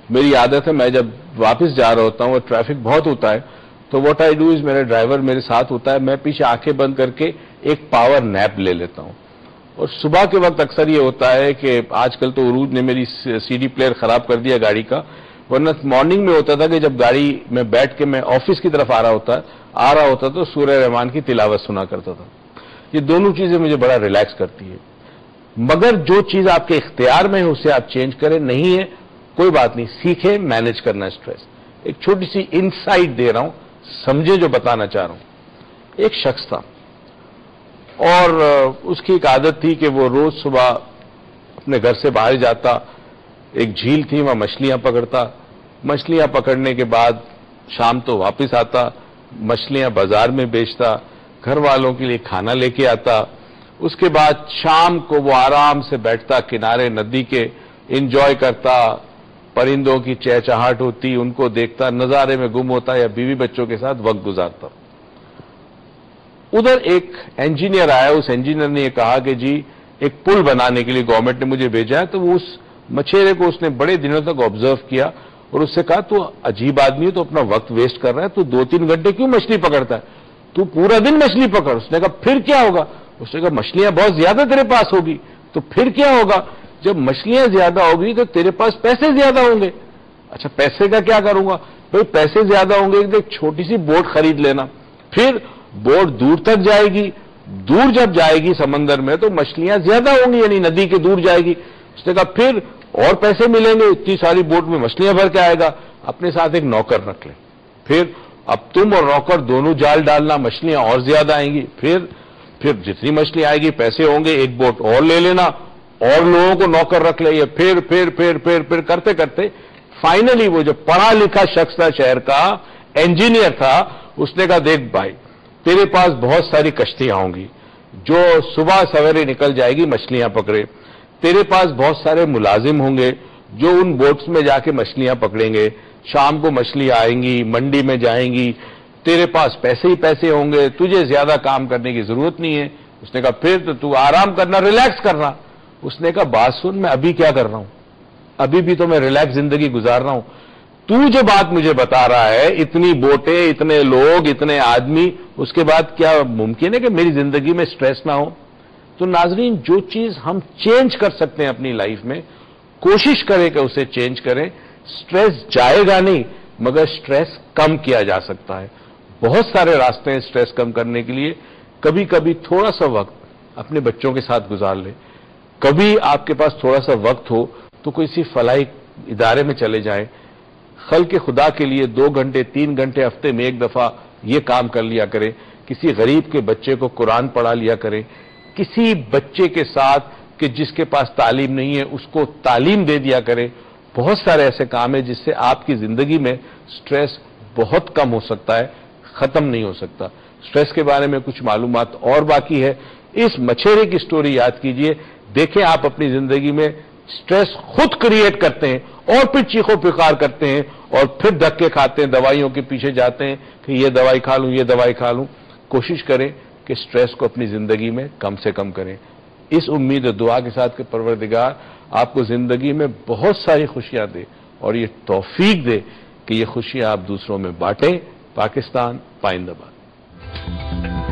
میری عادت ہے میں جب واپس جا رہا ہوتا ہوں اور ٹریفک بہت ہوتا ہے تو واٹ آئی ڈو از میرا ڈرائیور میرے ساتھ ہوتا ہے, میں پیچھے آنکھیں بند کر کے ایک پاور نیپ لے لیتا ہوں. اور صبح کے وقت اکثر یہ ہوتا ہے کہ آج کل تو عروج نے میری سی ڈی پلیئر خراب کر دیا گاڑی کا, ورنہ مارننگ میں ہوتا تھا کہ جب گاڑی میں بیٹھ کے میں آفس کی طرف آ رہا ہوتا تو سورہ رحمان کی تلاوت سنا کرتا تھا. یہ دونوں چیزیں مجھے بڑا ریلیکس کرتی ہے. مگر جو چیز آپ کے اختیار میں ہے اسے آپ چینج کریں, نہیں ہے کوئی بات نہیں, سیکھیں مینج کرنا اسٹریس. ایک چھوٹی سی انسائٹ دے رہا ہوں, سمجھے جو بتانا چاہ رہا ہوں. ایک شخص تھا اور اس کی ایک عادت تھی کہ وہ روز صبح اپنے گھر سے باہر جاتا, ایک جھیل تھی وہاں مچھلیاں پکڑتا, مچھلیاں پکڑنے کے بعد شام تو واپس آتا, مچھلیاں بازار میں بیچتا, گھر والوں کے لیے کھانا لے کے آتا. اس کے بعد شام کو وہ آرام سے بیٹھتا کنارے ندی کے, انجوائے کرتا, پرندوں کی چہچہاہٹ ہوتی ان کو دیکھتا, نظارے میں گم ہوتا یا بیوی بچوں کے ساتھ وقت گزارتا. ادھر ایک انجینئر آیا, اس انجینئر نے یہ کہا کہ جی ایک پل بنانے کے لیے گورنمنٹ نے مجھے بھیجا ہے. تو وہ اس مچھیرے کو اس نے بڑے دنوں تک آبزرو کیا اور اس سے کہا تو عجیب آدمی ہے, تو اپنا وقت ویسٹ کر رہا ہے, تو 2-3 گھنٹے کیوں مچھلی پکڑتا ہے, تو پورا دن مچھلی پکڑ. اس نے کہا پھر کیا ہوگا, اس نے کہا مچھلیاں بہت زیادہ تیرے پاس ہوگی, تو پھر کیا ہوگا, جب مچھلیاں زیادہ ہوگی تو تیرے پاس پیسے زیادہ ہوں گے. اچھا پیسے کا کیا کروں گا, بھائی پیسے زیادہ ہوں گے تو ایک چھوٹی سی بوٹ خرید لینا, پھر بوٹ دور تک جائے گی, دور جب جائے گی سمندر میں تو مچھلیاں زیادہ ہوں گی, یعنی ندی کے دور جائے گی. اس نے کہا پھر اور پیسے ملیں گے, اتنی ساری بوٹ میں مچھلیاں بھر کے آئے گا. اپنے ساتھ ایک نوکر رکھ لے, پھر اب تم اور نوکر دونوں جال ڈالنا, مچھلیاں اور زیادہ آئیں گی. پھر جتنی مچھلی آئے گی پیسے ہوں گے, ایک بوٹ اور لے لینا اور لوگوں کو نوکر رکھ لے. پھر کرتے کرتے فائنلی وہ جو پڑھا لکھا شخص تھا, شہر کا انجینئر تھا, اس نے کہا دیکھ بھائی تیرے پاس بہت ساری کشتیاں ہوں گی جو صبح سویرے نکل جائے گی مچھلیاں پکڑے, تیرے پاس بہت سارے ملازم ہوں گے جو ان بوٹس میں جا کے مچھلیاں پکڑیں گے, شام کو مچھلی آئیں گی, منڈی میں جائیں گی, تیرے پاس پیسے ہی پیسے ہوں گے, تجھے زیادہ کام کرنے کی ضرورت نہیں ہے. اس نے کہا پھر تو آرام کرنا, ریلیکس کرنا. اس نے کہا بات سن, میں ابھی کیا کر رہا ہوں, ابھی بھی تو میں ریلیکس زندگی گزار رہا ہوں. تو جو بات مجھے بتا رہا ہے, اتنی بوٹیں, اتنے لوگ, اتنے آدمی, اس کے بعد کیا ممکن ہے کہ میری زندگی میں سٹریس نہ ہو؟ تو ناظرین جو چیز ہم چینج کر سکتے ہیں اپنی لائف میں, کوشش کریں کہ اسے چینج کریں. سٹریس جائے گا نہیں مگر سٹریس کم کیا جا سکتا ہے. بہت سارے راستے ہیں سٹریس کم کرنے کے لیے. کبھی کبھی تھوڑا سا وقت اپنے بچوں کے ساتھ گزار لیں, کبھی آپ کے پاس تھوڑا سا وقت ہو تو کوئی سی فلاحی ادارے میں چلے جائیں, خلق خدا کے لیے 2 گھنٹے 3 گھنٹے ہفتے میں ایک دفعہ یہ کام کر لیا کریں. کسی غریب کے بچے کو قرآن پڑھا لیا کریں, کسی بچے کے ساتھ کہ جس کے پاس تعلیم نہیں ہے اس کو تعلیم دے دیا کریں. بہت سارے ایسے کام ہیں جس سے آپ کی زندگی میں سٹریس بہت کم ہو سکتا ہے, ختم نہیں ہو سکتا. سٹریس کے بارے میں کچھ معلومات اور باقی ہے. اس مچھیرے کی سٹوری یاد کیجئے, دیکھیں آپ اپنی زندگی میں سٹریس خود کریٹ کرتے ہیں اور پھر چیخو پکار کرتے ہیں اور پھر دھکے کھاتے ہیں, دوائیوں کے پیچھے جاتے ہیں کہ یہ دوائی کھا لوں, یہ دوائی کھا لوں. کوشش کریں کہ سٹریس کو اپنی زندگی میں کم سے کم کریں. اس امید و دعا کے ساتھ کہ پروردگار آپ کو زندگی میں بہت ساری خوشیاں دے اور یہ توفیق دے کہ یہ خوشیاں آپ دوسروں میں بانٹیں. پاکستان پائندہ باد.